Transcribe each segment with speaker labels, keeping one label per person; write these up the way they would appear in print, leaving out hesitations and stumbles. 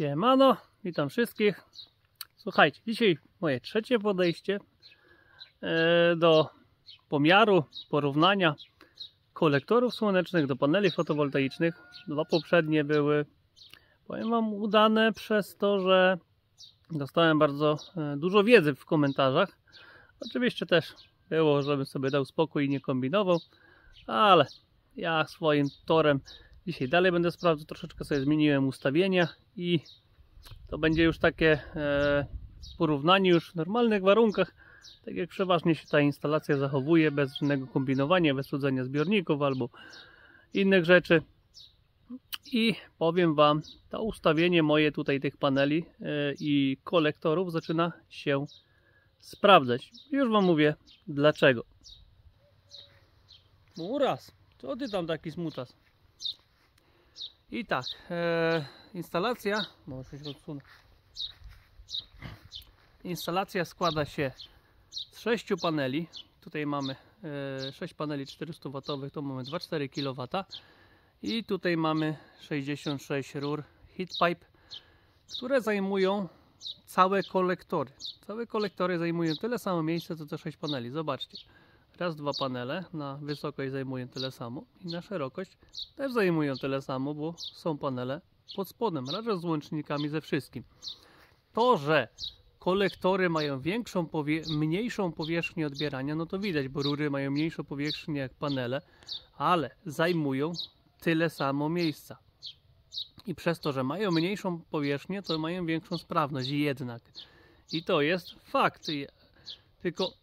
Speaker 1: Siemano, witam wszystkich. Słuchajcie, dzisiaj moje trzecie podejście do pomiaru, porównania kolektorów słonecznych do paneli fotowoltaicznych. Dwa poprzednie były, powiem wam, udane przez to, że dostałem bardzo dużo wiedzy w komentarzach. Oczywiście też było, żebym sobie dał spokój i nie kombinował, ale ja swoim torem dzisiaj dalej będę sprawdzał. Troszeczkę sobie zmieniłem ustawienia i to będzie już takie porównanie już w normalnych warunkach, tak jak przeważnie się ta instalacja zachowuje, bez żadnego kombinowania, bez chodzenia zbiorników albo innych rzeczy. I powiem wam, to ustawienie moje tutaj tych paneli i kolektorów zaczyna się sprawdzać. Już wam mówię dlaczego. Uraz, co ty tam taki smutas? I tak, instalacja, może się odsunę. Instalacja składa się z 6 paneli. Tutaj mamy 6 paneli 400W, to mamy 2,4 kW. I tutaj mamy 66 rur heat pipe, które zajmują całe kolektory. Całe kolektory zajmują tyle samo miejsca, co te 6 paneli. Zobaczcie. Raz, dwa panele na wysokość zajmują tyle samo i na szerokość też zajmują tyle samo, bo są panele pod spodem, razem z łącznikami ze wszystkim. To, że kolektory mają mniejszą powierzchnię odbierania, no to widać, bo rury mają mniejszą powierzchnię jak panele, ale zajmują tyle samo miejsca. I przez to, że mają mniejszą powierzchnię, to mają większą sprawność jednak. I to jest fakt. Tylko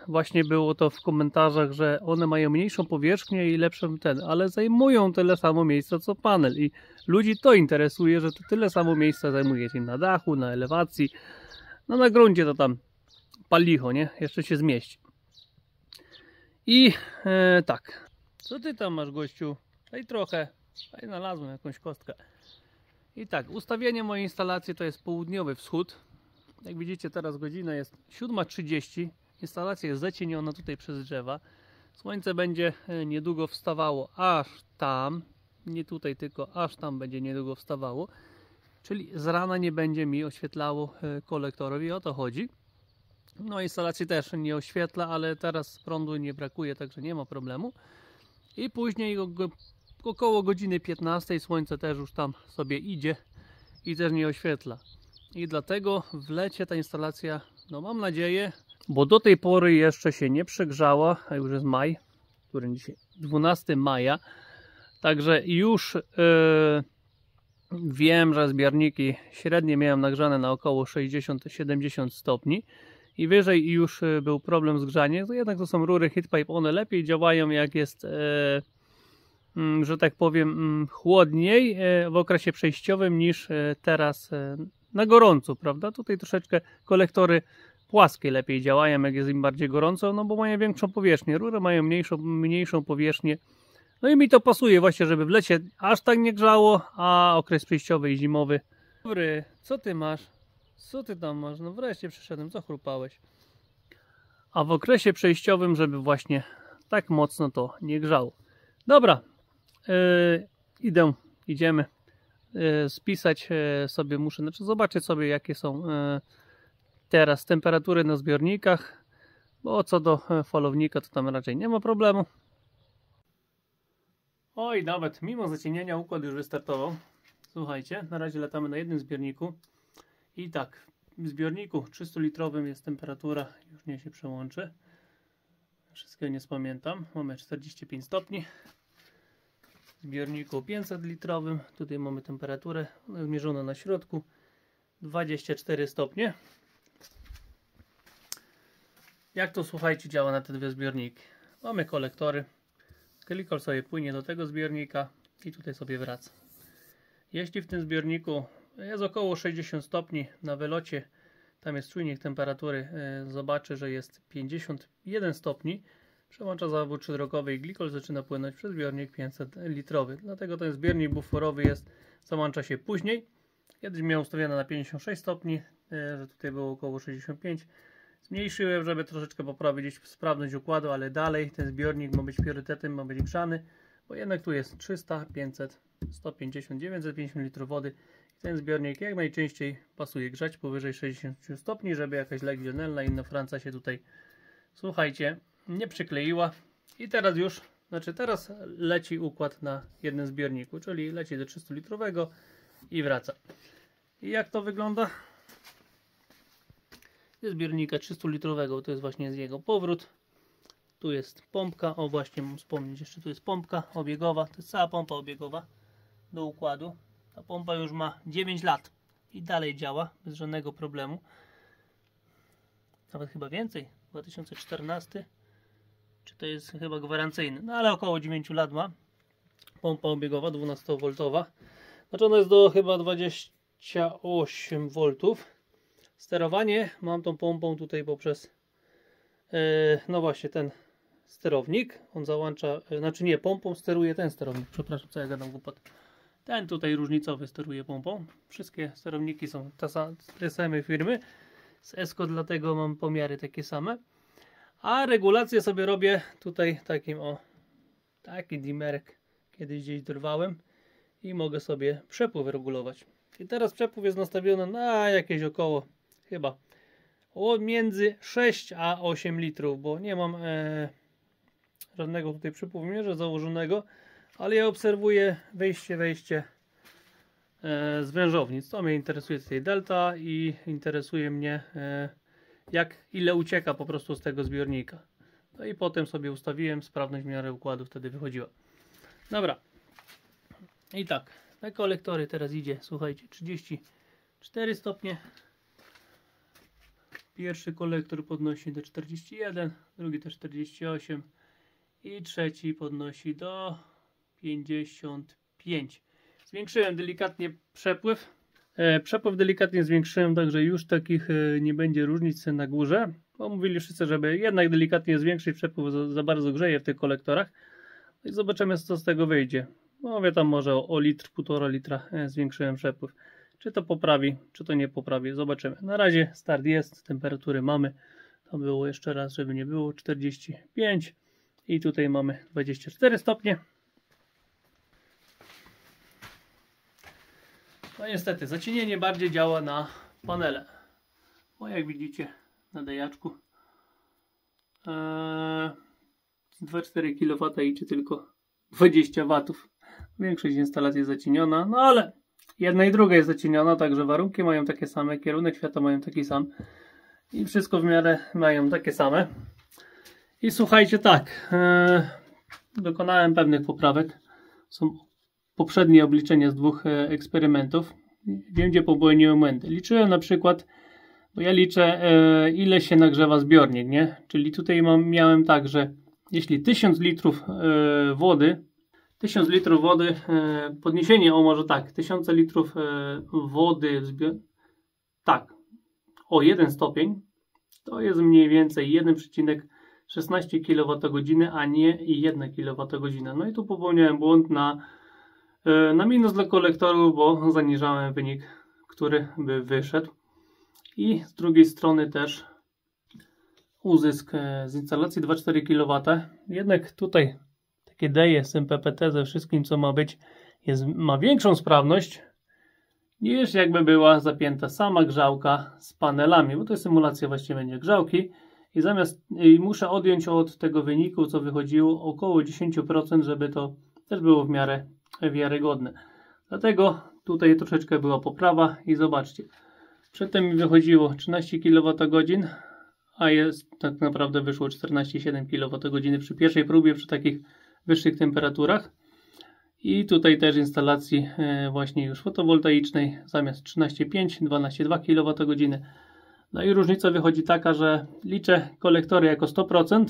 Speaker 1: właśnie było to w komentarzach, że one mają mniejszą powierzchnię i lepszą ale zajmują tyle samo miejsca co panel i ludzi to interesuje, że to tyle samo miejsca zajmuje się na dachu, na elewacji, no na gruncie to tam palicho, nie? Jeszcze się zmieści. I tak, co ty tam masz, gościu? Daj trochę, znalazłem jakąś kostkę. I tak, ustawienie mojej instalacji to jest południowy wschód. Jak widzicie, teraz godzina jest 7:30. Instalacja jest zacieniona tutaj przez drzewa. Słońce będzie niedługo wstawało aż tam. Nie tutaj, tylko aż tam będzie niedługo wstawało. Czyli z rana nie będzie mi oświetlało kolektorów i o to chodzi. No instalacji też nie oświetla, ale teraz prądu nie brakuje, także nie ma problemu. I później około godziny 15 słońce też już tam sobie idzie i też nie oświetla. I dlatego w lecie ta instalacja, no mam nadzieję, bo do tej pory jeszcze się nie przegrzała, a już jest maj, który dzisiaj 12 maja, także już wiem, że zbiorniki średnie miałem nagrzane na około 60-70 stopni i wyżej już był problem z grzaniem, to jednak to są rury heat pipe, one lepiej działają jak jest, że tak powiem, chłodniej w okresie przejściowym niż teraz na gorąco, prawda? Tutaj troszeczkę kolektory płaskie lepiej działają, jak jest im bardziej gorąco, no bo mają większą powierzchnię. Rury mają mniejszą powierzchnię. No i mi to pasuje właśnie, żeby w lecie aż tak nie grzało, a okres przejściowy i zimowy. Dobry, co ty masz? Co ty tam masz? No wreszcie przyszedłem, co chrupałeś? A w okresie przejściowym, żeby właśnie tak mocno to nie grzało. Dobra, idziemy spisać sobie, zobaczyć sobie, jakie są teraz temperatury na zbiornikach, bo co do falownika to tam raczej nie ma problemu. Oj, nawet mimo zacienienia układ już wystartował. Słuchajcie, na razie latamy na jednym zbiorniku i tak, w zbiorniku 300-litrowym jest temperatura, już nie się przełączy, wszystkiego nie spamiętam, mamy 45 stopni. W zbiorniku 500-litrowym, tutaj mamy temperaturę zmierzona na środku, 24 stopnie. Jak to, słuchajcie, działa na te dwie zbiorniki? Mamy kolektory, glikol sobie płynie do tego zbiornika i tutaj sobie wraca. Jeśli w tym zbiorniku jest około 60 stopni na wylocie, tam jest czujnik temperatury, zobaczy, że jest 51 stopni, przełącza zawód szydrokowy i glikol zaczyna płynąć przez zbiornik 500-litrowy. Dlatego ten zbiornik buforowy załącza się później. Kiedyś miałem ustawione na 56 stopni, że tutaj było około 65. Zmniejszyłem, żeby troszeczkę poprawić sprawność układu, ale dalej ten zbiornik ma być priorytetem, ma być grzany, bo jednak tu jest 300, 500 150, 950 litrów wody. Ten zbiornik jak najczęściej pasuje grzać powyżej 60 stopni, żeby jakaś legionella i innofranca się tutaj, słuchajcie, nie przykleiła. I teraz już, teraz leci układ na jednym zbiorniku, czyli leci do 300 litrowego i wraca. I jak to wygląda? Z zbiornika 300 litrowego, to jest właśnie z jego powrót. Tu jest pompka, o właśnie mam wspomnieć jeszcze, tu jest pompka obiegowa, to jest cała pompa obiegowa do układu. Ta pompa już ma 9 lat i dalej działa bez żadnego problemu. Nawet chyba więcej, 2014, czy to jest chyba gwarancyjny, no ale około 9 lat ma. Pompa obiegowa 12V, znaczy ona jest do chyba 28 V. Sterowanie mam tą pompą tutaj poprzez no właśnie ten sterownik, on załącza, znaczy nie, pompą steruje ten sterownik, przepraszam, co ja gadam głupot. Ten tutaj różnicowy steruje pompą. Wszystkie sterowniki są tej samej firmy. Z ESCO, dlatego mam pomiary takie same. A regulację sobie robię tutaj takim taki dimerek kiedyś gdzieś dorwałem i mogę sobie przepływ regulować. I teraz przepływ jest nastawiony na jakieś około chyba między 6 a 8 litrów, bo nie mam żadnego tutaj przepływomierza założonego, ale ja obserwuję wejście z wężownic. To mnie interesuje tutaj delta i interesuje mnie ile ucieka po prostu z tego zbiornika. No i potem sobie ustawiłem sprawność w miarę układu, wtedy wychodziła. Dobra. I tak, na kolektory teraz idzie, słuchajcie, 34 stopnie. Pierwszy kolektor podnosi do 41, drugi do 48 i trzeci podnosi do 55. Zwiększyłem delikatnie przepływ. Przepływ delikatnie zwiększyłem, także już takich nie będzie różnic na górze. Bo mówili wszyscy, żeby jednak delikatnie zwiększyć przepływ, za bardzo grzeje w tych kolektorach. No i zobaczymy, co z tego wyjdzie. Mówię tam może o litr, 1,5 litra zwiększyłem przepływ. Czy to poprawi, czy to nie poprawi, zobaczymy. Na razie start jest, temperatury mamy. To było jeszcze raz, żeby nie było, 45 i tutaj mamy 24 stopnie. No niestety, zacienienie bardziej działa na panele. Bo jak widzicie na dajaczku 2,4 kW idzie tylko 20 W. Większość instalacji jest zacieniona, no ale jedna i druga jest zacieniona, także warunki mają takie same, kierunek światła mają taki sam i wszystko w miarę mają takie same. I słuchajcie, tak, dokonałem pewnych poprawek. Są poprzednie obliczenia z dwóch eksperymentów. Wiem, gdzie popełniłem błędy. Liczyłem na przykład, bo ja liczę ile się nagrzewa zbiornik, nie? Czyli tutaj miałem tak, że jeśli 1000 litrów wody, podniesienie, może tak, 1000 litrów wody tak, o 1 stopień, to jest mniej więcej 1,16 kWh, a nie 1 kWh. No i tu popełniłem błąd na minus dla kolektorów, bo zaniżałem wynik, który by wyszedł. I z drugiej strony też uzysk z instalacji 2,4 kW. Jednak tutaj takie deje z tym PPT ze wszystkim, co ma być, ma większą sprawność niż jakby była zapięta sama grzałka z panelami, bo to jest symulacja właściwie będzie grzałki i muszę odjąć od tego wyniku, co wychodziło, około 10%, żeby to też było w miarę wiarygodne. Dlatego tutaj troszeczkę była poprawa i zobaczcie, przedtem mi wychodziło 13 kWh, a jest tak naprawdę wyszło 14,7 kWh przy pierwszej próbie, przy takich wyższych temperaturach. I tutaj też instalacji właśnie już fotowoltaicznej zamiast 13,5 12,2 kWh. No i różnica wychodzi taka, że liczę kolektory jako 100%,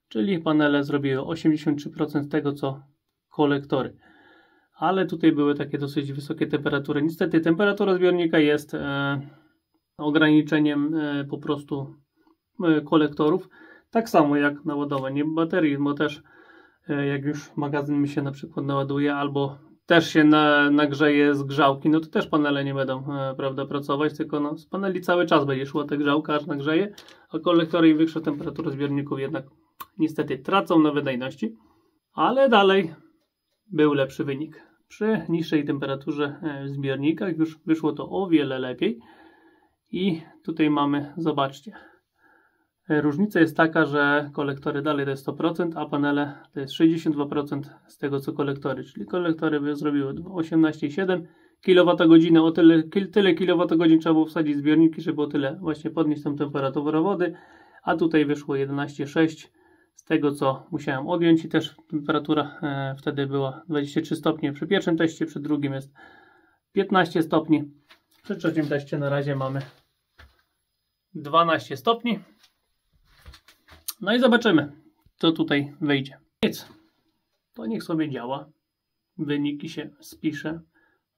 Speaker 1: czyli panele zrobiły 83% tego co kolektory. Ale tutaj były takie dosyć wysokie temperatury. Niestety temperatura zbiornika jest ograniczeniem po prostu kolektorów. Tak samo jak naładowanie baterii, bo też jak już magazyn mi się na przykład naładuje albo też się nagrzeje z grzałki, no to też panele nie będą prawda, pracować, tylko z paneli cały czas będzie szła ta grzałka, aż nagrzeje, a kolektory i wyższa temperatura zbiorników jednak niestety tracą na wydajności, ale dalej był lepszy wynik. Przy niższej temperaturze w zbiornikach już wyszło to o wiele lepiej. I tutaj mamy, zobaczcie, różnica jest taka, że kolektory dalej to jest 100%, a panele to jest 62% z tego co kolektory, czyli kolektory by zrobiły 18,7 kWh, o tyle kWh trzeba było wsadzić w zbiorniki, żeby o tyle właśnie podnieść tę temperaturę wody, a tutaj wyszło 11,6 z tego co musiałem odjąć i też temperatura wtedy była 23 stopnie przy pierwszym teście, przy drugim jest 15 stopni, przy trzecim teście na razie mamy 12 stopni. No i zobaczymy, co tutaj wyjdzie. Nic, to niech sobie działa. Wyniki się spisze,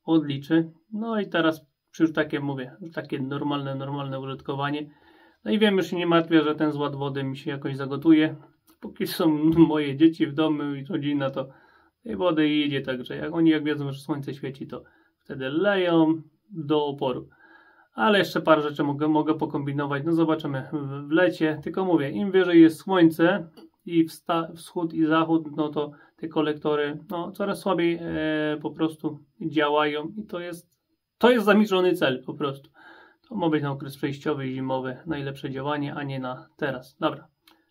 Speaker 1: odliczy. No i teraz już takie mówię, takie normalne użytkowanie. No i wiem, już się nie martwię, że ten zład wody mi się jakoś zagotuje. Póki są moje dzieci w domu i rodzina, to tej wody idzie, także jak wiedzą, że słońce świeci, to wtedy leją do oporu. Ale jeszcze parę rzeczy mogę pokombinować. No zobaczymy w lecie. Tylko mówię, im wyżej jest słońce i wschód i zachód, no to te kolektory no, coraz słabiej po prostu działają i to jest zamierzony cel po prostu. To ma być na okres przejściowy i zimowy najlepsze działanie, a nie na teraz. Dobra,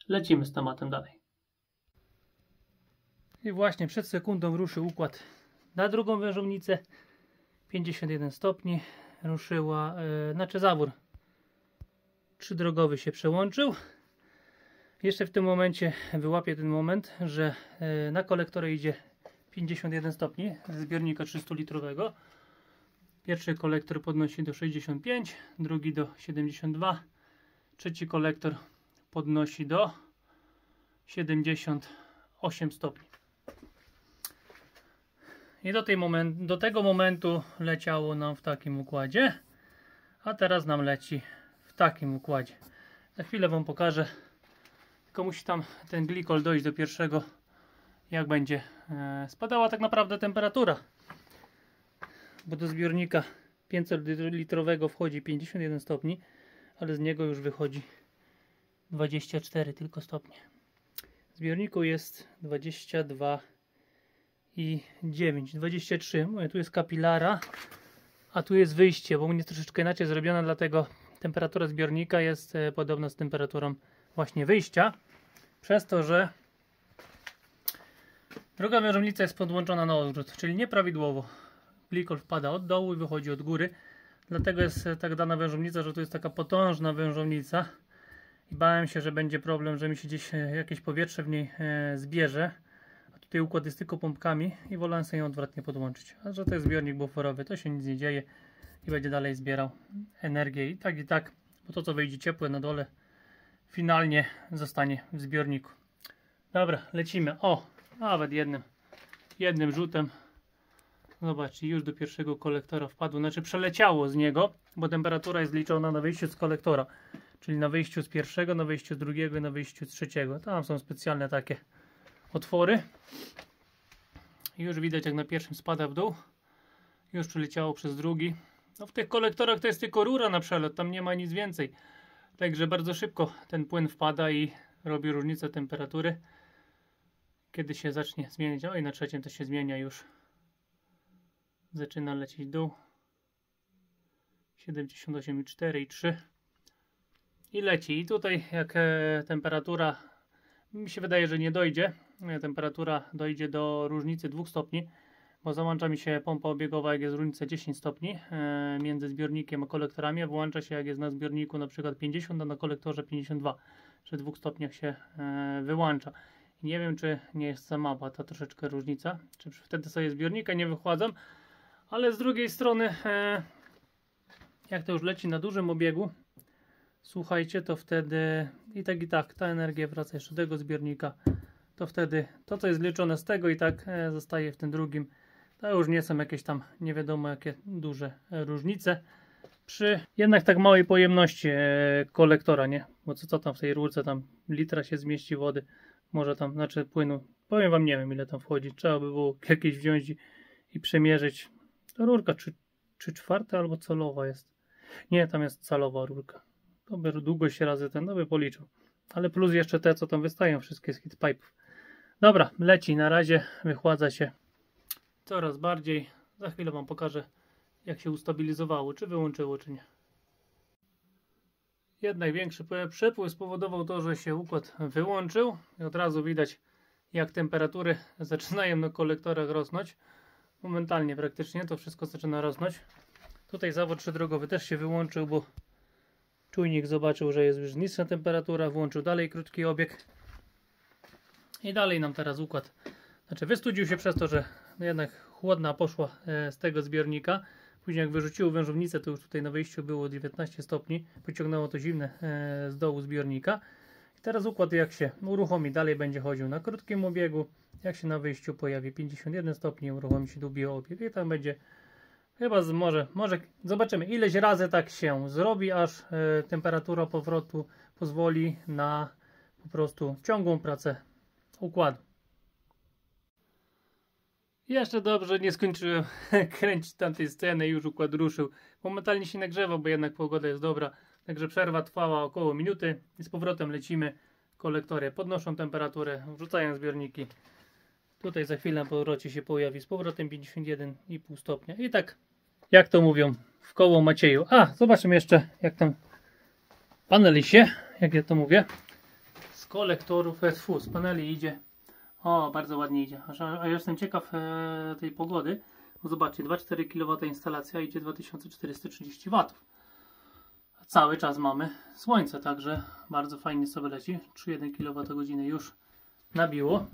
Speaker 1: lecimy z tematem dalej. I właśnie przed sekundą ruszył układ na drugą wężownicę. 51 stopni. Ruszyła, zawór 3-drogowy się przełączył. Jeszcze w tym momencie wyłapię ten moment, że na kolektory idzie 51 stopni ze zbiornika 300 litrowego. Pierwszy kolektor podnosi do 65, drugi do 72, trzeci kolektor podnosi do 78 stopni. I do tego momentu leciało nam w takim układzie, a teraz nam leci w takim układzie. Za chwilę Wam pokażę, tylko musi tam ten glikol dojść do pierwszego, jak będzie spadała tak naprawdę temperatura. Bo do zbiornika 500 litrowego wchodzi 51 stopni, ale z niego już wychodzi 24 tylko stopnie. W zbiorniku jest 22 i 9, 23. Mówię, tu jest kapilara, a tu jest wyjście, bo u mnie troszeczkę inaczej zrobione, dlatego temperatura zbiornika jest podobna z temperaturą właśnie wyjścia, przez to, że druga wężownica jest podłączona na odwrót, czyli nieprawidłowo. Glikol wpada od dołu i wychodzi od góry, dlatego jest tak dana wężownica, że tu jest taka potężna wężownica i bałem się, że będzie problem, że mi się gdzieś jakieś powietrze w niej zbierze. Tutaj układ jest tylko pompkami i wolałem sobie ją odwrotnie podłączyć. A że to jest zbiornik buforowy, to się nic nie dzieje i będzie dalej zbierał energię i tak, bo to co wyjdzie ciepłe na dole finalnie zostanie w zbiorniku. Dobra, lecimy. O, nawet jednym rzutem. Zobaczcie, już do pierwszego kolektora wpadło, znaczy przeleciało z niego, bo temperatura jest liczona na wyjściu z kolektora, czyli na wyjściu z pierwszego, na wyjściu z drugiego i na wyjściu z trzeciego. Tam są specjalne takie otwory. I już widać, jak na pierwszym spada w dół. Już przeleciało przez drugi. No w tych kolektorach to jest tylko rura na przelot, tam nie ma nic więcej. Także bardzo szybko ten płyn wpada i robi różnicę temperatury. Kiedy się zacznie zmieniać, o i na trzecim to się zmienia już. Zaczyna lecieć dół. 78,4 i 3. I leci. I tutaj jak temperatura, mi się wydaje, że nie dojdzie. Temperatura dojdzie do różnicy 2 stopni, bo załącza mi się pompa obiegowa, jak jest różnica 10 stopni między zbiornikiem a kolektorami, a włącza się jak jest na zbiorniku na przykład 50, a na kolektorze 52. Przy 2 stopniach się wyłącza. I nie wiem, czy nie jest za mała ta troszeczkę różnica, czy wtedy sobie zbiornika nie wychładzam, ale z drugiej strony jak to już leci na dużym obiegu, słuchajcie, to wtedy i tak ta energia wraca jeszcze do tego zbiornika, to wtedy to co jest liczone z tego i tak zostaje w tym drugim. To już nie są jakieś tam nie wiadomo jakie duże różnice przy jednak tak małej pojemności kolektora, nie? Bo co tam w tej rurce, tam litra się zmieści wody, może tam, znaczy płynu, powiem wam, nie wiem ile tam wchodzi, trzeba by było jakieś wziąć i przemierzyć. Ta rurka 3/4 albo calowa jest, nie, tam jest calowa rurka, to by długość razy ten, no by policzył, ale plus jeszcze te co tam wystają wszystkie z heatpipe'ów. Dobra, leci, na razie wychładza się coraz bardziej. Za chwilę Wam pokażę, jak się ustabilizowało, czy wyłączyło, czy nie. Jednak większy przepływ spowodował to, że się układ wyłączył i od razu widać, jak temperatury zaczynają na kolektorach rosnąć. Momentalnie praktycznie to wszystko zaczyna rosnąć. Tutaj zawód przydrogowy też się wyłączył, bo czujnik zobaczył, że jest już niższa temperatura, włączył dalej krótki obieg i dalej nam teraz układ, znaczy wystudził się przez to, że jednak chłodna poszła z tego zbiornika. Później jak wyrzuciło wężownicę, to już tutaj na wyjściu było 19 stopni, pociągnęło to zimne z dołu zbiornika. I teraz układ jak się uruchomi, dalej będzie chodził na krótkim obiegu. Jak się na wyjściu pojawi 51 stopni, uruchomi się długi obieg i tam będzie chyba może zobaczymy, ileś razy tak się zrobi, aż temperatura powrotu pozwoli na po prostu ciągłą pracę układu. Jeszcze dobrze nie skończyłem kręcić tamtej sceny, już układ ruszył. Momentalnie się nagrzewa, bo jednak pogoda jest dobra. Także przerwa trwała około minuty i z powrotem lecimy. Kolektory podnoszą temperaturę, wrzucają zbiorniki. Tutaj za chwilę na powrocie się pojawi z powrotem 51,5 stopnia. I tak, jak to mówią, w koło Macieju. Zobaczymy jeszcze, jak tam paneli się, jak ja to mówię, z kolektorów, z paneli idzie. O, bardzo ładnie idzie. A ja jestem ciekaw tej pogody. Bo zobaczcie, 2,4 kW instalacja idzie 2430 W. Cały czas mamy słońce, także bardzo fajnie sobie leci. 3,1 kWh już nabiło.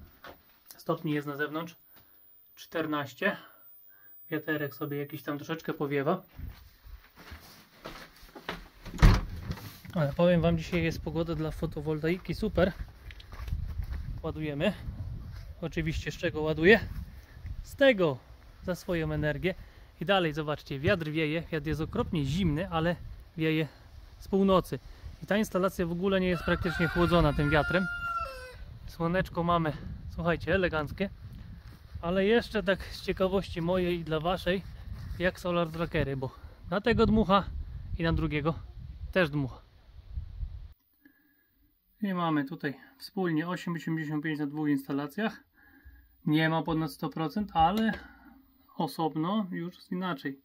Speaker 1: Stopni jest na zewnątrz 14. Wiaterek sobie jakiś tam troszeczkę powiewa. Ale powiem Wam, dzisiaj jest pogoda dla fotowoltaiki super. Ładujemy. Oczywiście z czego ładuję? Z tego za swoją energię. I dalej zobaczcie, wiatr wieje. Wiatr jest okropnie zimny, ale wieje z północy. I ta instalacja w ogóle nie jest praktycznie chłodzona tym wiatrem. Słoneczko mamy, słuchajcie, eleganckie. Ale jeszcze tak z ciekawości mojej i dla Waszej, jak solar trackery, bo na tego dmucha i na drugiego też dmucha. I mamy tutaj wspólnie 8,85 na dwóch instalacjach. Nie ma ponad 100%, ale osobno już jest inaczej.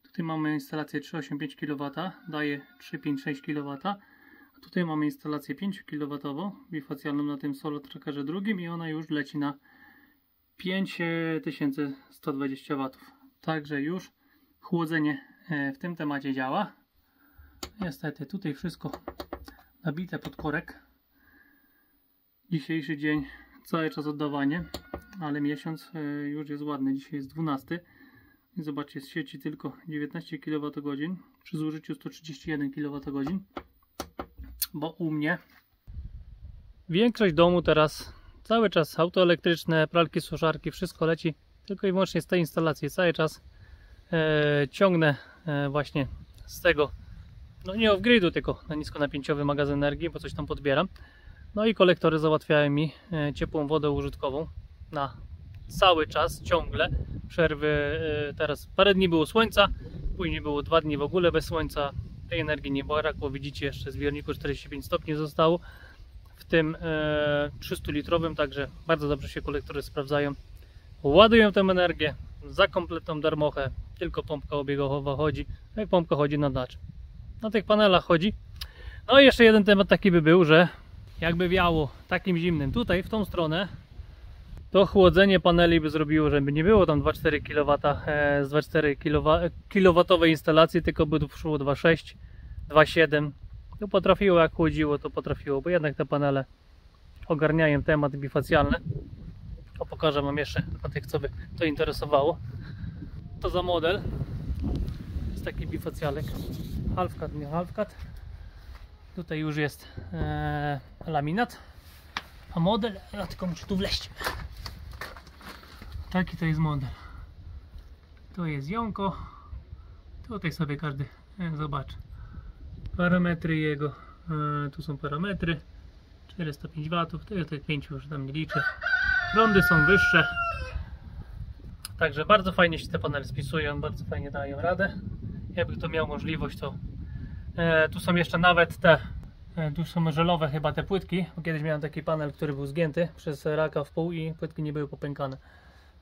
Speaker 1: Tutaj mamy instalację 3,85 kW, daje 3,56 kW. A tutaj mamy instalację 5 kW bifacjalną na tym solar trackerze drugim i ona już leci na 5120 W. Także już chłodzenie w tym temacie działa. Niestety tutaj wszystko nabite pod korek. Dzisiejszy dzień cały czas oddawanie, ale miesiąc już jest ładny. Dzisiaj jest 12. I zobaczcie, z sieci tylko 19 kWh przy zużyciu 131 kWh, bo u mnie większość domu teraz cały czas auto elektryczne, pralki, suszarki, wszystko leci tylko i wyłącznie z tej instalacji. Cały czas ciągnę właśnie z tego, no nie off-gridu, tylko na niskonapięciowy magazyn energii, bo coś tam podbieram. No i kolektory załatwiają mi ciepłą wodę użytkową na cały czas, ciągle. Przerwy, teraz parę dni było słońca, później było 2 dni w ogóle bez słońca. Tej energii nie brakło, widzicie, jeszcze w zbiorniku 45 stopni zostało, w tym 300 litrowym, także bardzo dobrze się kolektory sprawdzają. Ładują tę energię za kompletną darmochę, tylko pompka obiegowa chodzi, jak pompka chodzi na dacz. Na tych panelach chodzi. No i jeszcze jeden temat taki by był, że jakby wiało takim zimnym tutaj w tą stronę, to chłodzenie paneli by zrobiło, żeby nie było tam 2,4 kW z 2,4 kW instalacji, tylko by tu szło 2,6, 2,7. To potrafiło, jak chłodziło, to potrafiło, bo jednak te panele ogarniają temat bifacjalny. To pokażę Wam jeszcze dla tych, co by to interesowało. To za model jest taki bifacjalek, half-cut, nie half-cut. Tutaj już jest laminat, a model, ja tylko muszę tu wleźć. Taki to jest model. To jest jąko. Tutaj sobie każdy zobaczy. Parametry jego. Tu są parametry. 405 W. To jest tych 5 już tam nie liczę. Prądy są wyższe. Także bardzo fajnie się te panele spisują. Bardzo fajnie dają radę. Jakby to miał możliwość, to tu są jeszcze nawet te, tu są żelowe chyba te płytki, bo kiedyś miałem taki panel, który był zgięty przez raka w pół i płytki nie były popękane.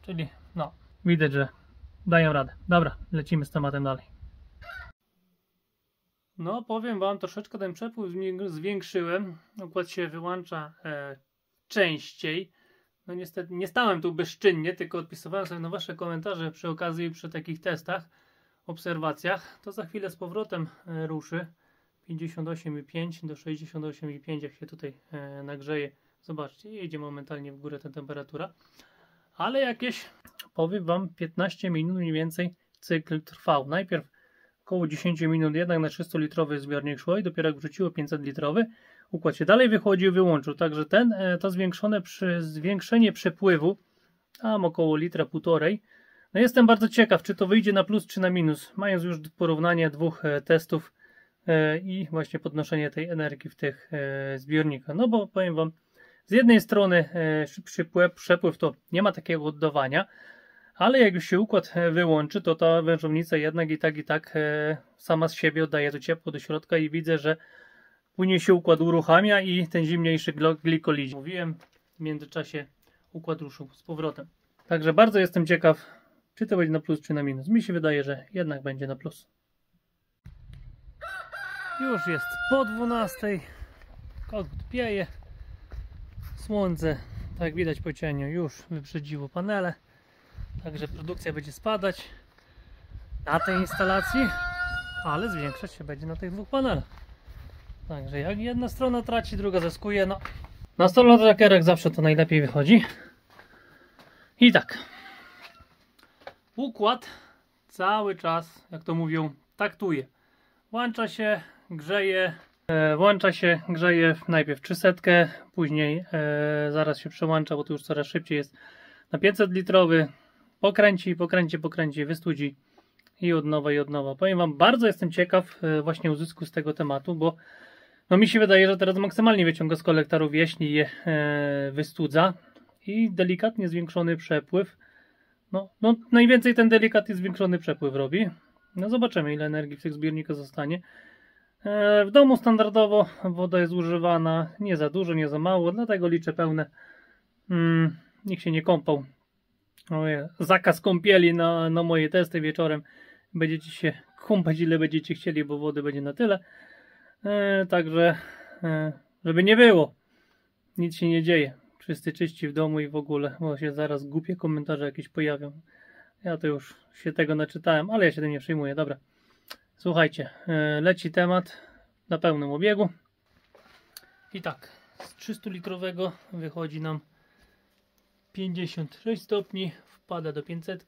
Speaker 1: Czyli no, widać, że dają radę. Dobra, lecimy z tematem dalej. No, powiem Wam, troszeczkę ten przepływ zwiększyłem. Układ się wyłącza częściej. No niestety nie stałem tu bezczynnie, tylko odpisywałem sobie na Wasze komentarze przy okazji, przy takich testach, obserwacjach. To za chwilę z powrotem ruszy. 58,5 do 68,5, jak się tutaj nagrzeje. Zobaczcie, jedzie momentalnie w górę ta temperatura. Ale jakieś, powiem Wam, 15 minut mniej więcej cykl trwał. Najpierw około 10 minut jednak na 300-litrowy zbiornik szło i dopiero jak wrzuciło 500-litrowy, układ się dalej wychodził i wyłączył. Także to zwiększenie przepływu, tam około litra, półtorej. No jestem bardzo ciekaw, czy to wyjdzie na plus, czy na minus. Mając już porównanie dwóch testów i właśnie podnoszenie tej energii w tych zbiornikach. No bo powiem Wam, z jednej strony szybszy przepływ to nie ma takiego oddawania, ale jak już się układ wyłączy, to ta wężownica jednak i tak sama z siebie oddaje to ciepło do środka i widzę, że później się układ uruchamia i ten zimniejszy glikolidzi. Mówiłem, w międzyczasie układ ruszył z powrotem. Także bardzo jestem ciekaw, czy to będzie na plus, czy na minus. Mi się wydaje, że jednak będzie na plus. Już jest po 12. Kogut pieje. Słońce, tak jak widać po cieniu, już wyprzedziło panele. Także produkcja będzie spadać na tej instalacji, ale zwiększać się będzie na tych dwóch panelach. Także jak jedna strona traci, druga zyskuje. No, na stolnotrakerach zawsze to najlepiej wychodzi. I tak. Układ cały czas, jak to mówią, taktuje. Włącza się, grzeje. Grzeje najpierw 300, później zaraz się przełącza, bo to już coraz szybciej jest, na 500-litrowy. Pokręci, wystudzi i od nowa. Powiem Wam, bardzo jestem ciekaw właśnie uzysku z tego tematu, bo no mi się wydaje, że teraz maksymalnie wyciąga z kolektorów, jeśli je wystudza i delikatnie zwiększony przepływ. No najwięcej ten delikatnie zwiększony przepływ robi. No zobaczymy, ile energii w tych zbiornikach zostanie. W domu standardowo woda jest używana nie za dużo, nie za mało, dlatego liczę pełne. Nikt się nie kąpał. Zakaz kąpieli na moje testy wieczorem. Będziecie się kąpać ile będziecie chcieli, bo wody będzie na tyle. Także żeby nie było, nic się nie dzieje. Wszyscy czyści w domu i w ogóle, bo się zaraz głupie komentarze jakieś pojawią. Ja to już się tego naczytałem, ale ja się tym nie przejmuję. Dobra, słuchajcie, leci temat na pełnym obiegu. I tak, z 300-litrowego wychodzi nam 56 stopni, wpada do 500,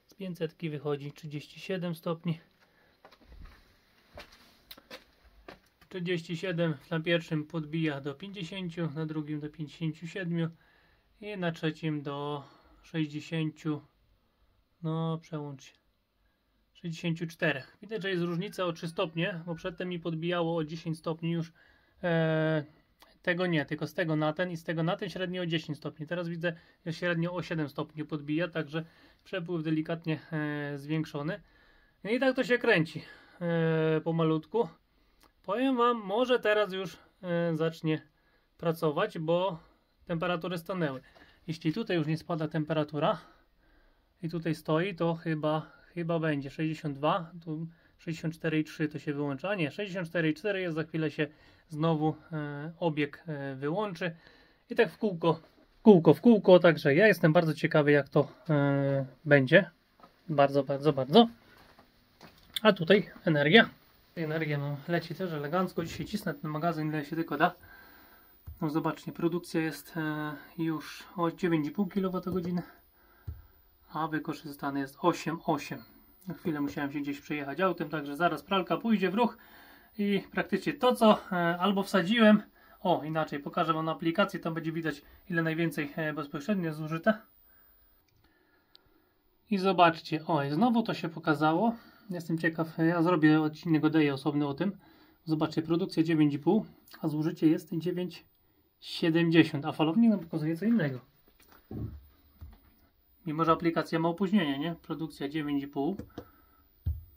Speaker 1: z 500 wychodzi 37 stopni. 37 na pierwszym podbija do 50, na drugim do 57 i na trzecim do 60, no przełącz się, 64. Widać, że jest różnica o 3 stopnie, bo przedtem mi podbijało o 10 stopni już. Tego nie, tylko z tego na ten i z tego na ten średnio o 10 stopni. Teraz widzę, że średnio o 7 stopni podbija, także przepływ delikatnie zwiększony. No i tak to się kręci pomalutku. Powiem Wam, może teraz już zacznie pracować, bo temperatury stanęły. Jeśli tutaj już nie spada temperatura i tutaj stoi, to chyba będzie 62, tu 64,3 to się wyłącza, a nie, 64,4 jest, za chwilę się znowu obieg wyłączy i tak w kółko, także ja jestem bardzo ciekawy, jak to będzie, bardzo. A tutaj energia nam leci też elegancko, dzisiaj cisnę ten magazyn ile się tylko da. No zobaczcie, produkcja jest już o 9,5 kWh, a wykorzystane jest 8,8. Na chwilę musiałem się gdzieś przejechać autem, także zaraz pralka pójdzie w ruch i praktycznie to, co albo wsadziłem, inaczej, pokażę Wam na aplikacji, tam będzie widać, ile najwięcej bezpośrednio jest zużyte. I zobaczcie, i znowu to się pokazało. Jestem ciekaw, ja zrobię odcinek daję osobny o tym. Zobaczcie, produkcja 9,5, a zużycie jest 9,70, a falownik nam pokazuje co innego. Mimo że aplikacja ma opóźnienie, nie? Produkcja 9,5,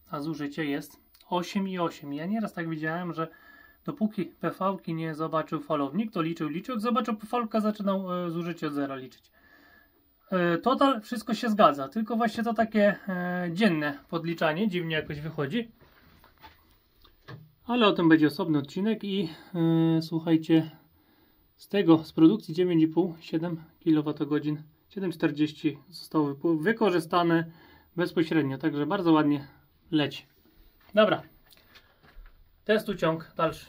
Speaker 1: a zużycie jest 8,8. Ja nieraz tak widziałem, że dopóki PV-ki nie zobaczył falownik, to liczył, jak zobaczył PV-ka, zaczynał zużycie od zera liczyć. total wszystko się zgadza, tylko właśnie to takie dzienne podliczanie dziwnie jakoś wychodzi. Ale o tym będzie osobny odcinek i słuchajcie, z produkcji 9,5, 7 kWh, 7,40 zostało wykorzystane bezpośrednio, także bardzo ładnie leci. Dobra, testu ciąg dalszy.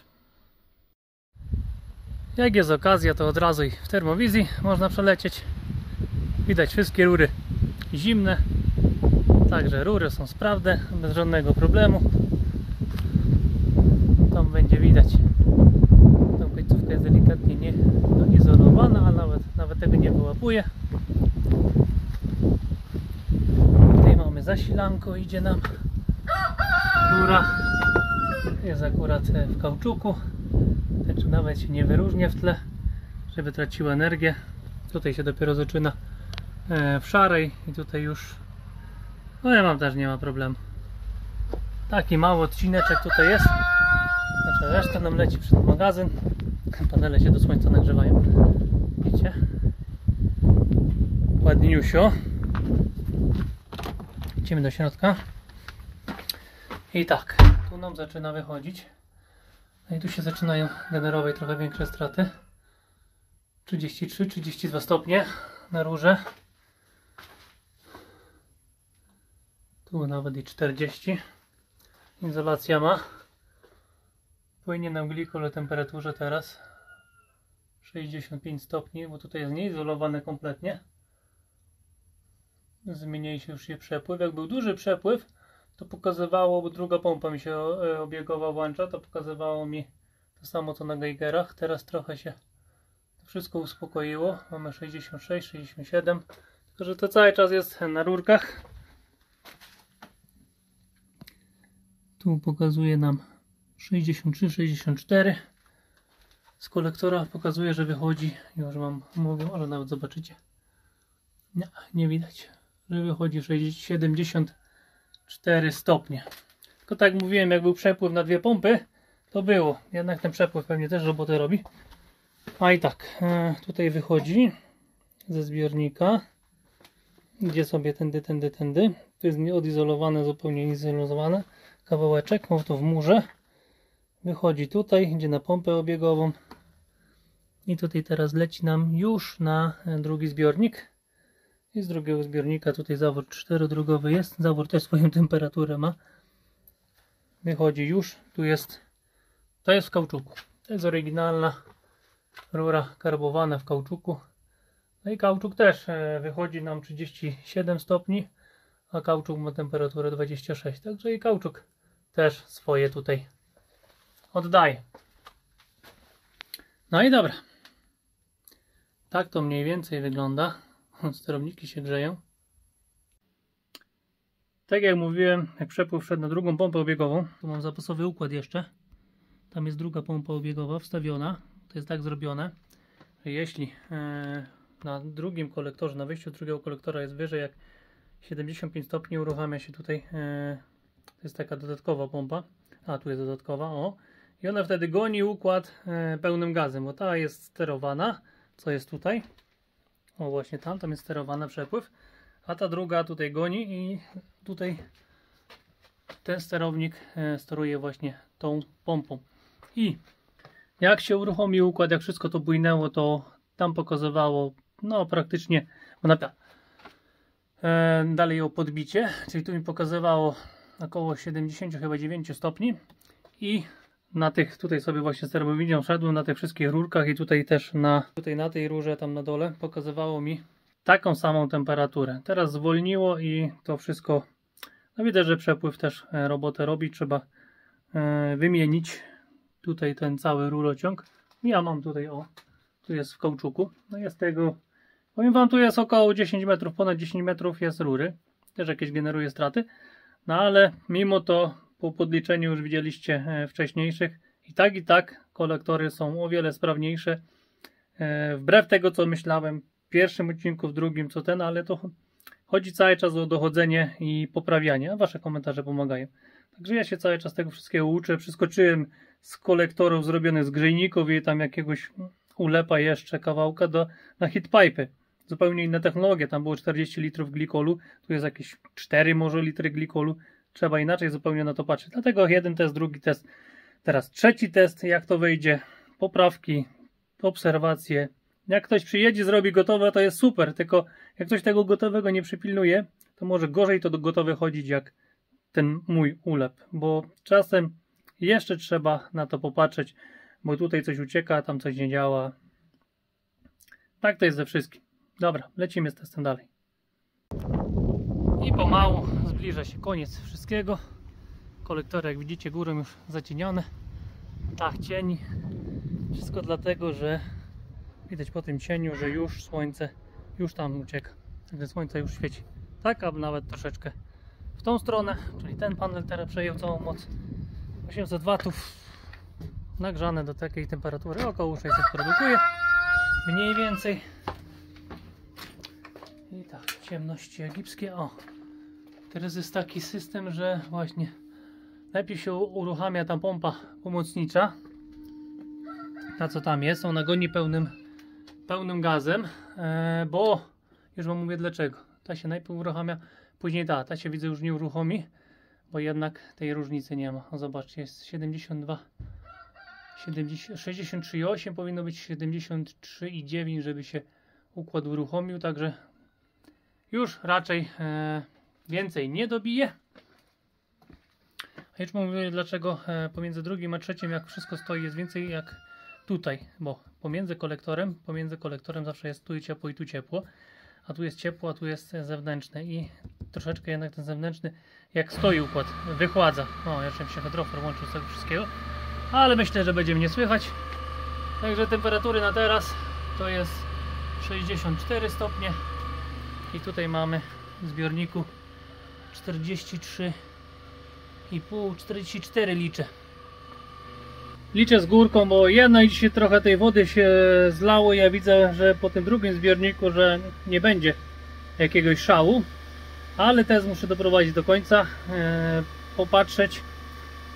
Speaker 1: Jak jest okazja, to od razu i w termowizji można przelecieć. Widać wszystkie rury zimne, także rury są sprawne, bez żadnego problemu. Tam będzie widać, tam końcówka jest delikatnie nieizolowana, a nawet tego nie wyłapuje. Tutaj mamy zasilanko, idzie nam rura, jest akurat w kauczuku, także nawet się nie wyróżnia w tle, żeby traciła energię. Tutaj się dopiero zaczyna w szarej i tutaj już, no ja mam też, nie ma problemu. Taki mały odcineczek tutaj jest, znaczy reszta nam leci przed magazyn. Panele się do słońca nagrzewają, widzicie, ładniusio. Idziemy do środka i tak, tu nam zaczyna wychodzić, no i tu się zaczynają generować trochę większe straty. 33-32 stopnie na rurze, tu nawet i 40. Izolacja ma, płynie nam glikol o temperaturze teraz 65 stopni, bo tutaj jest nieizolowane kompletnie. Zmienia się już przepływ. Jak był duży przepływ, to pokazywało, bo druga pompa mi się obiegowa włącza, to pokazywało mi to samo co na Geigerach. Teraz trochę się to wszystko uspokoiło. Mamy 66, 67, tylko że to cały czas jest na rurkach. Tu pokazuje nam 63, 64. Z kolektora pokazuje, że wychodzi, już wam mówię, może nawet zobaczycie. Nie widać, że wychodzi 74 stopnie. Tylko tak jak mówiłem, jak był przepływ na dwie pompy, to było. Jednak ten przepływ pewnie też robotę robi. A i tak, tutaj wychodzi ze zbiornika. Idzie sobie tędy. To jest nieodizolowane, zupełnie izolowane. Kawałeczek, mam to w murze. Wychodzi tutaj, idzie na pompę obiegową. I tutaj teraz leci nam już na drugi zbiornik. I z drugiego zbiornika tutaj zawór 4-drogowy jest. Zawór też swoją temperaturę ma. Wychodzi już. To jest w kauczuku. To jest oryginalna rura karbowana w kauczuku. No i kauczuk też wychodzi nam 37 stopni, a kauczuk ma temperaturę 26. Także i kauczuk też swoje tutaj oddaje. No i dobra. Tak to mniej więcej wygląda. Sterowniki się grzeją. Tak jak mówiłem, jak przepływ wszedł na drugą pompę obiegową, tu mam zapasowy układ jeszcze. Tam jest druga pompa obiegowa wstawiona. To jest tak zrobione, że jeśli na drugim kolektorze, na wyjściu drugiego kolektora jest wyżej jak 75 stopni, uruchamia się tutaj, to jest taka dodatkowa pompa, a tu jest dodatkowa, o, i ona wtedy goni układ pełnym gazem, bo ta jest sterowana, co jest tutaj, o właśnie tam jest sterowany przepływ, a ta druga tutaj goni i tutaj ten sterownik steruje właśnie tą pompą. I jak się uruchomi układ, jak wszystko to bujnęło, to tam pokazywało, no praktycznie, dalej o podbicie, czyli tu mi pokazywało około 70, chyba 9 stopni i na tych, tutaj sobie właśnie sterowizją szedłem na tych wszystkich rurkach i tutaj też na tej rurze tam na dole pokazywało mi taką samą temperaturę. Teraz zwolniło i to wszystko, no widać, że przepływ też robotę robi, trzeba wymienić tutaj ten cały rurociąg. Ja mam tutaj, o, tu jest w kauczuku, no jest tego, powiem wam, tu jest około 10 metrów, ponad 10 metrów jest rury, też jakieś generuje straty, no ale mimo to po podliczeniu już widzieliście wcześniejszych i tak kolektory są o wiele sprawniejsze, wbrew tego co myślałem w pierwszym odcinku, w drugim co ten, ale to chodzi cały czas o dochodzenie i poprawianie, a wasze komentarze pomagają. Także ja się cały czas tego wszystkiego uczę, przeskoczyłem z kolektorów zrobionych z grzejników i tam jakiegoś ulepa jeszcze kawałka na heatpipe'y. zupełnie inna technologia. Tam było 40 litrów glikolu, tu jest jakieś 4 może litry glikolu. Trzeba inaczej zupełnie na to patrzeć. Dlatego jeden test, drugi test. Teraz trzeci test, jak to wyjdzie. Poprawki, obserwacje. Jak ktoś przyjedzie, zrobi gotowe, to jest super. Tylko jak ktoś tego gotowego nie przypilnuje, to może gorzej to do gotowe chodzić jak ten mój ulep. Bo czasem jeszcze trzeba na to popatrzeć, bo tutaj coś ucieka, tam coś nie działa. Tak to jest ze wszystkim. Dobra, lecimy z testem dalej. I pomału zbliża się koniec wszystkiego. Kolektory, jak widzicie, górą już zacienione. Tak, cień. Wszystko dlatego, że widać po tym cieniu, że już słońce już tam ucieka. Także słońce już świeci. Tak, a nawet troszeczkę w tą stronę. Czyli ten panel teraz przejął całą moc. 800 watów. Nagrzane do takiej temperatury. Około 600 produkuje. Mniej więcej. I tak, ciemności egipskie. O, teraz jest taki system, że właśnie najpierw się uruchamia ta pompa pomocnicza. Ta co tam jest, ona goni pełnym gazem, bo już wam mówię dlaczego. Ta się najpierw uruchamia, później ta się widzę już nie uruchomi, bo jednak tej różnicy nie ma. O, zobaczcie, jest 72, 63,8, powinno być 73,9, żeby się układ uruchomił, także już raczej więcej nie dobije. A już mówię dlaczego pomiędzy drugim a trzecim, jak wszystko stoi, jest więcej jak tutaj, bo pomiędzy kolektorem zawsze jest tu ciepło i tu ciepło, a tu jest ciepło, a tu jest zewnętrzne i troszeczkę jednak ten zewnętrzny, jak stoi układ, wychładza. O, jeszcze mi się hydrofor włączył z tego wszystkiego, ale myślę, że będzie mnie słychać. Także temperatury na teraz to jest 64 stopnie i tutaj mamy w zbiorniku 43,5, 44 liczę. Liczę z górką, bo jedna dzisiaj trochę tej wody się zlało. Ja widzę, że po tym drugim zbiorniku, że nie będzie jakiegoś szału, ale test muszę doprowadzić do końca, popatrzeć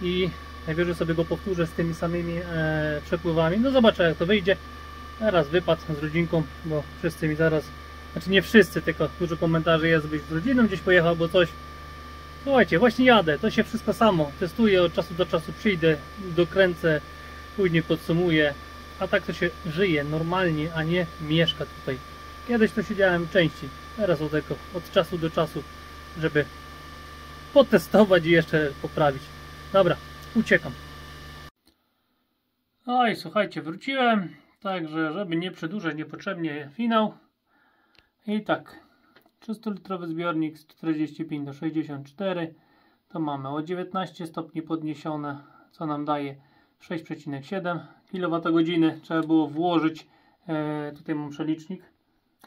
Speaker 1: i najwyżej sobie go powtórzę z tymi samymi przepływami. No zobaczę jak to wyjdzie. Teraz wypad z rodzinką, bo wszyscy mi zaraz, znaczy nie wszyscy, tylko dużo komentarzy jest, byś z rodziną gdzieś pojechał, bo coś. Słuchajcie, właśnie jadę, to się wszystko samo testuję, od czasu do czasu przyjdę, dokręcę, później podsumuję, a tak to się żyje normalnie, a nie mieszka tutaj. Kiedyś to siedziałem częściej, teraz od czasu do czasu, żeby potestować i jeszcze poprawić. Dobra, uciekam. No i słuchajcie, wróciłem, także żeby nie przedłużać niepotrzebnie finał. I tak. 300-litrowy zbiornik z 45 do 64, to mamy o 19 stopni podniesione, co nam daje 6,7 kWh. Trzeba było włożyć, tutaj mam przelicznik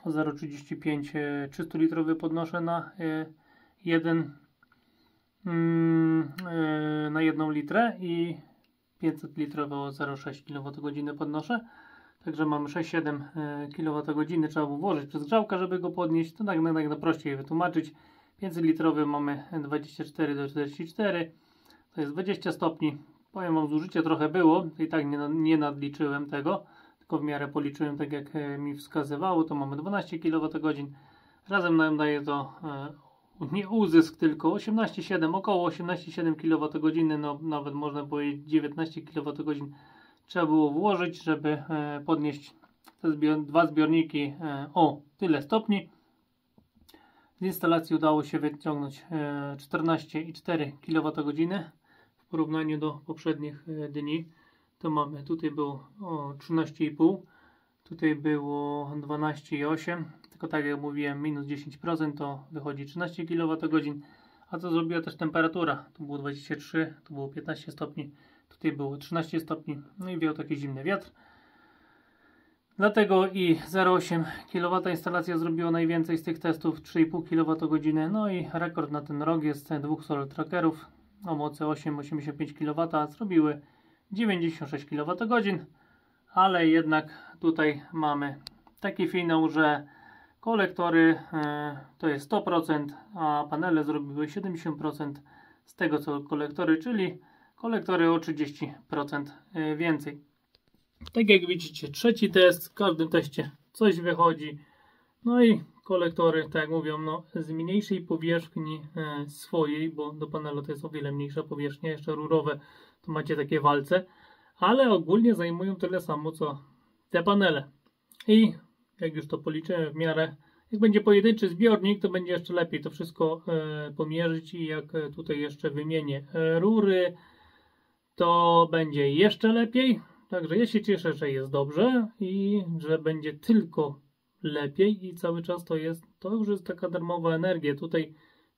Speaker 1: o 0,35, 300-litrowy podnoszę na 1 litrę i 500-litrowy o 0,6 kWh podnoszę. Także mamy 6,7 kWh, trzeba było włożyć przez grzałkę, żeby go podnieść. To tak najprościej wytłumaczyć. 500 litrowy mamy 24 do 44, to jest 20 stopni. Powiem wam, zużycie trochę było, i tak nie nadliczyłem tego, tylko w miarę policzyłem tak jak mi wskazywało. To mamy 12 kWh. Razem nam daje to nie uzysk, tylko 18,7, około 18,7 kWh, no nawet można powiedzieć 19 kWh. Trzeba było włożyć, żeby podnieść te dwa zbiorniki o tyle stopni. Z instalacji udało się wyciągnąć 14,4 kWh w porównaniu do poprzednich dni. To mamy, tutaj było 13,5, tutaj było 12,8, tylko tak jak mówiłem, minus 10% to wychodzi 13 kWh. A co zrobiła też temperatura? Tu było 23, tu było 15 stopni. Tutaj było 13 stopni, no i wiał taki zimny wiatr. Dlatego i 0,8 kW instalacja zrobiła najwięcej z tych testów, 3,5 kWh. No i rekord na ten rok jest dwóch solar trackerów o mocy 8,85 kW. Zrobiły 96 kWh, ale jednak tutaj mamy taki finał, że kolektory to jest 100%, a panele zrobiły 70% z tego co kolektory, czyli kolektory o 30% więcej. Tak jak widzicie, trzeci test, w każdym teście coś wychodzi. No i kolektory, tak jak mówią, no, z mniejszej powierzchni swojej, bo do panelu to jest o wiele mniejsza powierzchnia, jeszcze rurowe to macie takie walce, ale ogólnie zajmują tyle samo co te panele. I jak już to policzyłem w miarę, jak będzie pojedynczy zbiornik, to będzie jeszcze lepiej to wszystko pomierzyć i jak tutaj jeszcze wymienię rury, to będzie jeszcze lepiej. Także ja się cieszę, że jest dobrze i że będzie tylko lepiej i cały czas to już jest taka darmowa energia. Tutaj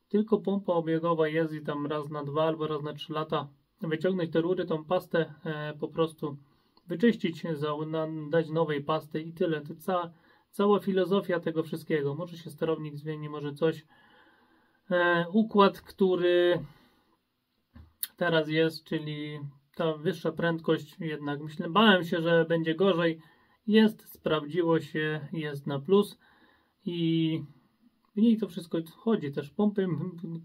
Speaker 1: tylko pompa obiegowa jest i tam raz na 2 albo raz na 3 lata wyciągnąć te rury, tą pastę po prostu wyczyścić, dać nowej pasty i tyle. To cała filozofia tego wszystkiego. Może się sterownik zmieni, może coś. Układ, który teraz jest, czyli ta wyższa prędkość, jednak bałem się, że będzie gorzej. Sprawdziło się, jest na plus i w niej to wszystko chodzi. Też pompy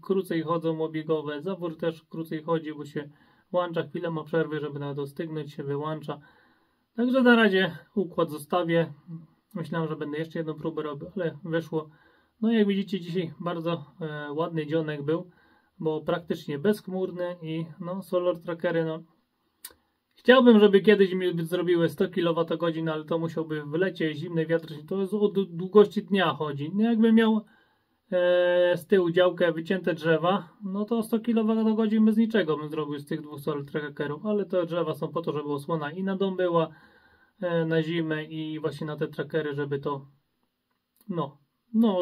Speaker 1: krócej chodzą obiegowe, zawór też krócej chodzi, bo się włącza, chwilę ma przerwy, żeby nawet dostygnąć, się wyłącza. Także na razie układ zostawię. Myślałem, że będę jeszcze jedną próbę robił, ale wyszło. No jak widzicie, dzisiaj bardzo ładny dzionek był, bo praktycznie bezchmurny i no solar trackery, no chciałbym, żeby kiedyś mi zrobiły 100 kWh, ale to musiałby w lecie, zimny wiatr, to jest o długości dnia chodzi. No jakbym miał z tyłu działkę wycięte drzewa, no to 100 kWh bez niczego bym zrobił z tych dwóch solar trackerów, ale te drzewa są po to, żeby osłona i na dom była na zimę i właśnie na te trackery, żeby to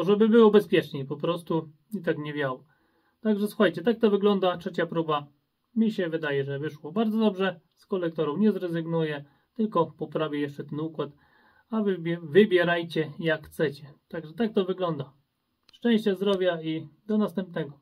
Speaker 1: żeby było bezpieczniej po prostu i tak nie wiało. Także słuchajcie, tak to wygląda, trzecia próba. Mi się wydaje, że wyszło bardzo dobrze. Z kolektorów nie zrezygnuję, tylko poprawię jeszcze ten układ, a wy wybierajcie jak chcecie. Także tak to wygląda. Szczęścia, zdrowia i do następnego.